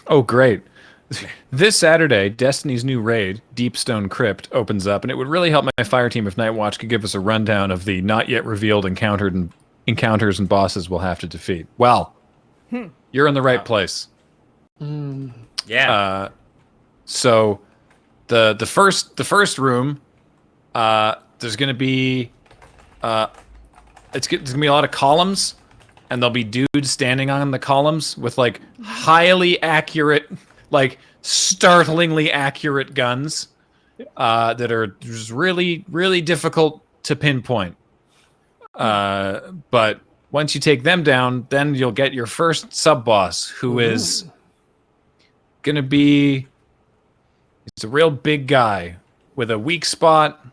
Oh, great. This Saturday, Destiny's new raid, Deepstone Crypt, opens up, and it would really help my fire team if Nightwatch could give us a rundown of the not yet revealed encounters and bosses we'll have to defeat. Well, you're in the right place. Yeah. So the first room, there's gonna be there's gonna be a lot of columns, and there'll be dudes standing on the columns with like highly accurate, like startlingly accurate guns that are just really, really difficult to pinpoint. But once you take them down, then you'll get your first sub-boss, who is gonna be... He's a real big guy with a weak spot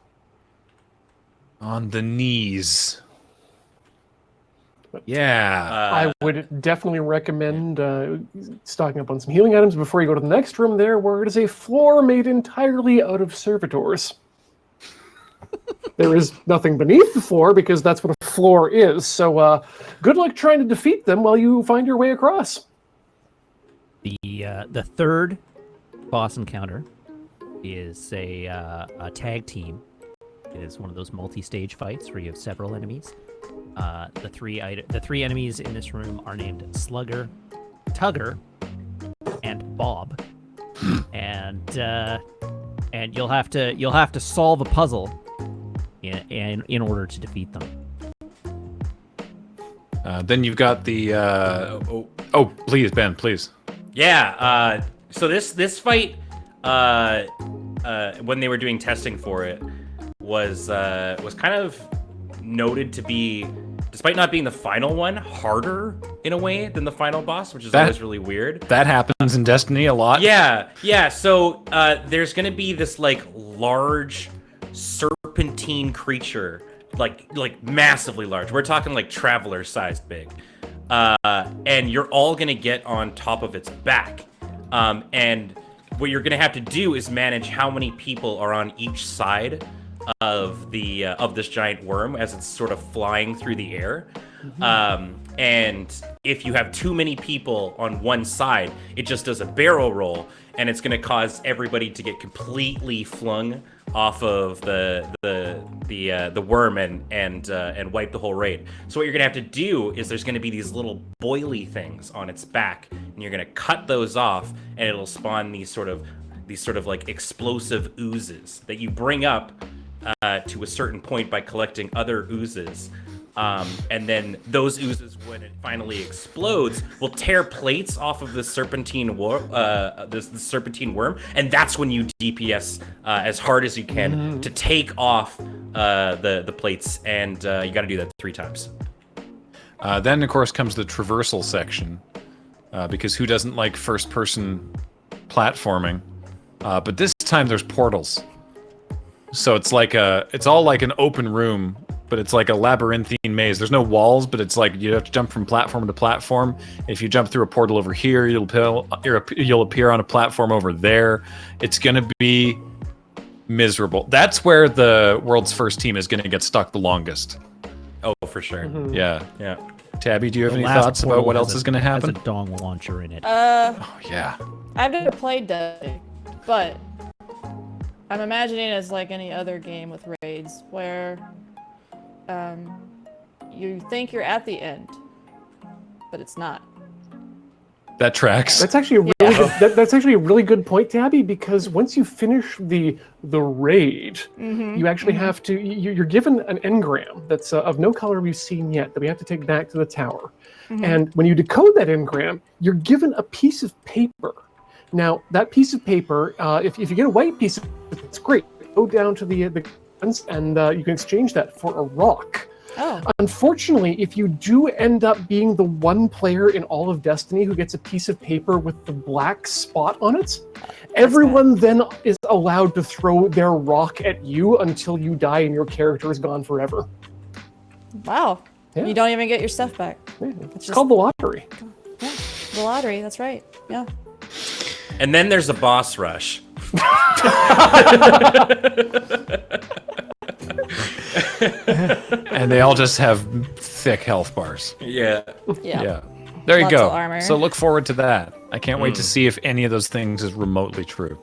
on the knees. Yeah. I would definitely recommend stocking up on some healing items before you go to the next room there, where it is a floor made entirely out of servitors. There is nothing beneath the floor, because that's what a floor is. So good luck trying to defeat them while you find your way across. The third boss encounter is a tag team. It is one of those multi-stage fights where you have several enemies. The three enemies in this room are named Slugger, Tugger, and Bob. and you'll have to solve a puzzle in order to defeat them. Then you've got the... Oh, please, Ben, please. Yeah. So this fight, when they were doing testing for it, was kind of noted to be, despite not being the final one, harder in a way than the final boss, which is always really weird. That happens in Destiny a lot. Yeah. So there's gonna be this like large serpentine creature, like massively large. We're talking like traveler-sized big, and you're all gonna get on top of its back, and what you're gonna have to do is manage how many people are on each side of this giant worm as it's sort of flying through the air. And if you have too many people on one side, it just does a barrel roll, and it's going to cause everybody to get completely flung off of the worm and wipe the whole raid. So what you're gonna have to do is there's gonna be these little boily things on its back, and you're gonna cut those off, and it'll spawn these sort of like explosive oozes that you bring up to a certain point by collecting other oozes. And then those oozes, when it finally explodes, will tear plates off of the serpentine worm, and that's when you DPS as hard as you can to take off the plates, and you got to do that 3 times. Then, of course, comes the traversal section, because who doesn't like first-person platforming? But this time there's portals. So it's all like an open room, but it's like a labyrinthine maze. There's no walls, but it's like you have to jump from platform to platform. If you jump through a portal over here, you'll appear on a platform over there. It's gonna be miserable. That's where the world's first team is gonna get stuck the longest. Oh, for sure. Yeah. Yeah. Tabby, do you have any thoughts about what else is gonna happen? Has a dong launcher in it. Oh yeah. I've never played Destiny, but I'm imagining it as like any other game with raids where you think you're at the end, but it's not. That tracks. That's actually a really good, that's actually a really good point, Tabby, because once you finish the raid, you actually have to you're given an engram that's of no color we've seen yet that we have to take back to the tower. And when you decode that engram, you're given a piece of paper. Now, that piece of paper, if you get a white piece of it, it's great. Go down to the guns, and you can exchange that for a rock. Oh. Unfortunately, if you do end up being the one player in all of Destiny who gets a piece of paper with the black spot on it, everyone then is allowed to throw their rock at you until you die and your character is gone forever. Wow. Yeah. You don't even get your stuff back. Yeah. It's called the lottery. Yeah, the lottery, that's right. Yeah. And then there's a boss rush. And they all just have thick health bars. Yeah. Yeah. There you Lots of go. armor. So look forward to that. I can't wait to see if any of those things is remotely true.